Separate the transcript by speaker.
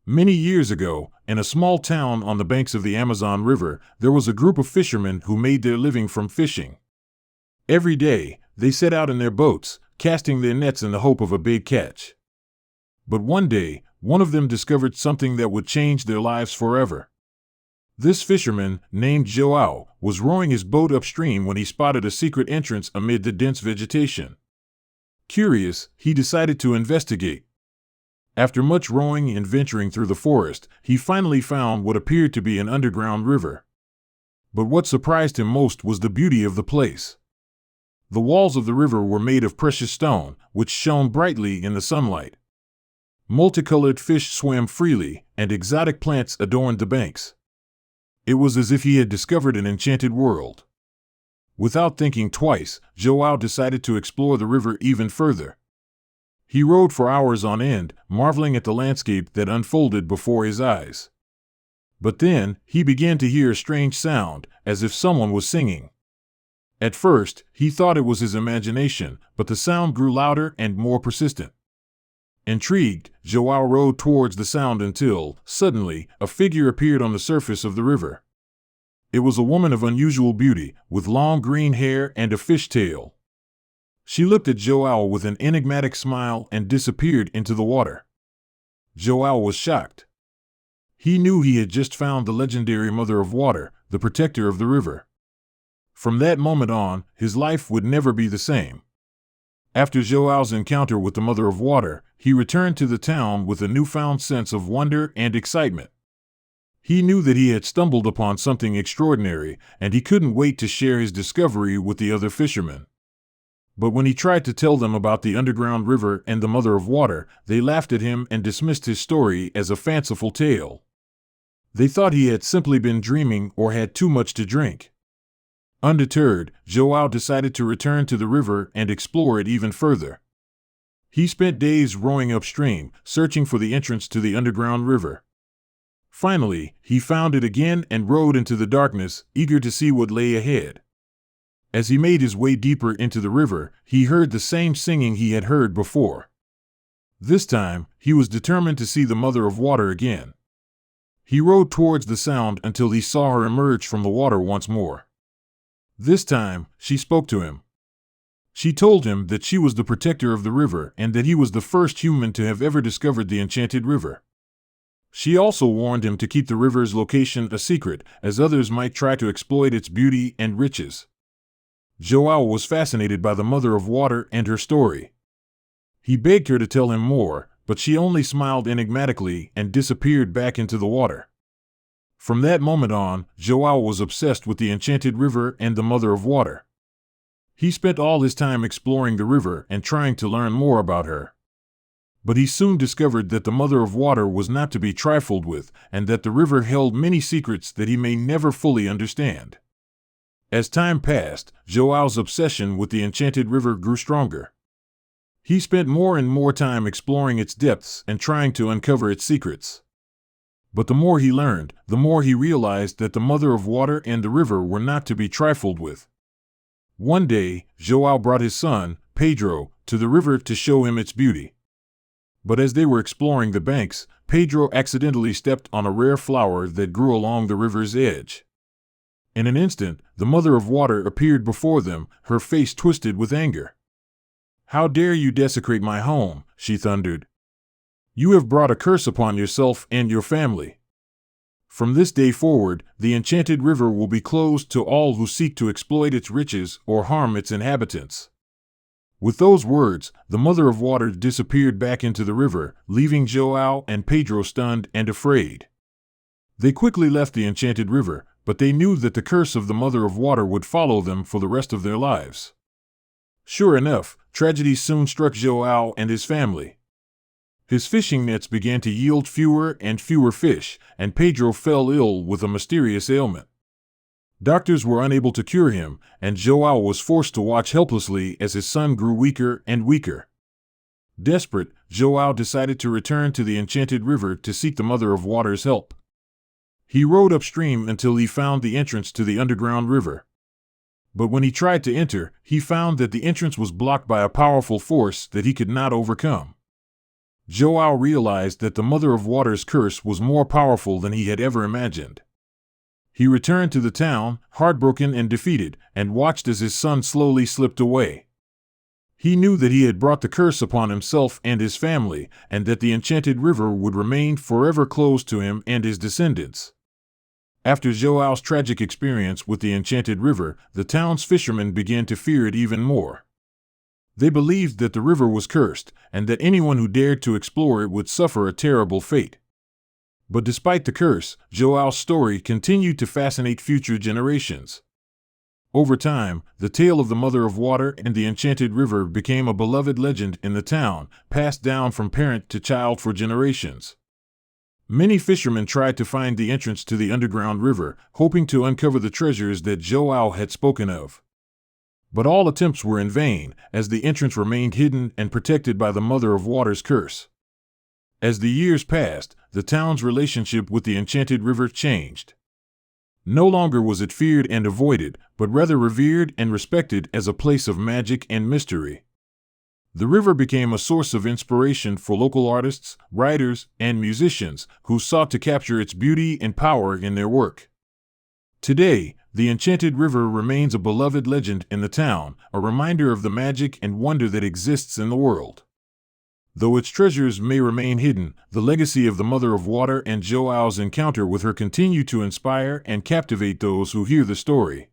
Speaker 1: Many years ago, in a small town on the banks of the Amazon River, there was a group of fishermen who made their living from fishing. Every day, they set out in their boats, casting their nets in the hope of a big catch. But one day, one of them discovered something that would change their lives forever. This fisherman, named João, was rowing his boat upstream when he spotted a secret entrance amid the dense vegetation. Curious, he decided to investigate. After much rowing and venturing through the forest, he finally found what appeared to be an underground river. But what surprised him most was the beauty of the place. The walls of the river were made of precious stone, which shone brightly in the sunlight. Multicolored fish swam freely, and exotic plants adorned the banks. It was as if he had discovered an enchanted world. Without thinking twice, João decided to explore the river even further. He rowed for hours on end, marveling at the landscape that unfolded before his eyes. But then, he began to hear a strange sound, as if someone was singing. At first, he thought it was his imagination, but the sound grew louder and more persistent. Intrigued, João rowed towards the sound until, suddenly, a figure appeared on the surface of the river. It was a woman of unusual beauty, with long green hair and a fish tail. She looked at João with an enigmatic smile and disappeared into the water. João was shocked. He knew he had just found the legendary Mother of Water, the protector of the river. From that moment on, his life would never be the same. After João's encounter with the Mother of Water, he returned to the town with a newfound sense of wonder and excitement. He knew that he had stumbled upon something extraordinary, and he couldn't wait to share his discovery with the other fishermen. But when he tried to tell them about the underground river and the Mother of Water, they laughed at him and dismissed his story as a fanciful tale. They thought he had simply been dreaming or had too much to drink. Undeterred, João decided to return to the river and explore it even further. He spent days rowing upstream, searching for the entrance to the underground river. Finally, he found it again and rowed into the darkness, eager to see what lay ahead. As he made his way deeper into the river, he heard the same singing he had heard before. This time, he was determined to see the Mother of Water again. He rowed towards the sound until he saw her emerge from the water once more. This time, she spoke to him. She told him that she was the protector of the river and that he was the first human to have ever discovered the Enchanted River. She also warned him to keep the river's location a secret, as others might try to exploit its beauty and riches. João was fascinated by the Mother of Water and her story. He begged her to tell him more, but she only smiled enigmatically and disappeared back into the water. From that moment on, João was obsessed with the Enchanted River and the Mother of Water. He spent all his time exploring the river and trying to learn more about her. But he soon discovered that the Mother of Water was not to be trifled with, and that the river held many secrets that he may never fully understand. As time passed, João's obsession with the Enchanted River grew stronger. He spent more and more time exploring its depths and trying to uncover its secrets. But the more he learned, the more he realized that the Mother of Water and the river were not to be trifled with. One day, João brought his son, Pedro, to the river to show him its beauty. But as they were exploring the banks, Pedro accidentally stepped on a rare flower that grew along the river's edge. In an instant, the Mother of Water appeared before them, her face twisted with anger. "How dare you desecrate my home?" she thundered. "You have brought a curse upon yourself and your family. From this day forward, the Enchanted River will be closed to all who seek to exploit its riches or harm its inhabitants." With those words, the Mother of Water disappeared back into the river, leaving João and Pedro stunned and afraid. They quickly left the Enchanted River, but they knew that the curse of the Mother of Water would follow them for the rest of their lives. Sure enough, tragedy soon struck João and his family. His fishing nets began to yield fewer and fewer fish, and Pedro fell ill with a mysterious ailment. Doctors were unable to cure him, and João was forced to watch helplessly as his son grew weaker and weaker. Desperate, João decided to return to the Enchanted River to seek the Mother of Water's help. He rowed upstream until he found the entrance to the underground river. But when he tried to enter, he found that the entrance was blocked by a powerful force that he could not overcome. João realized that the Mother of Water's curse was more powerful than he had ever imagined. He returned to the town, heartbroken and defeated, and watched as his son slowly slipped away. He knew that he had brought the curse upon himself and his family, and that the Enchanted River would remain forever closed to him and his descendants. After João's tragic experience with the Enchanted River, the town's fishermen began to fear it even more. They believed that the river was cursed, and that anyone who dared to explore it would suffer a terrible fate. But despite the curse, João's story continued to fascinate future generations. Over time, the tale of the Mother of Water and the Enchanted River became a beloved legend in the town, passed down from parent to child for generations. Many fishermen tried to find the entrance to the underground river, hoping to uncover the treasures that João had spoken of. But all attempts were in vain, as the entrance remained hidden and protected by the Mother of Water's curse. As the years passed, the town's relationship with the Enchanted River changed. No longer was it feared and avoided, but rather revered and respected as a place of magic and mystery. The river became a source of inspiration for local artists, writers, and musicians who sought to capture its beauty and power in their work. Today, the Enchanted River remains a beloved legend in the town, a reminder of the magic and wonder that exists in the world. Though its treasures may remain hidden, the legacy of the Mother of Water and João's encounter with her continue to inspire and captivate those who hear the story.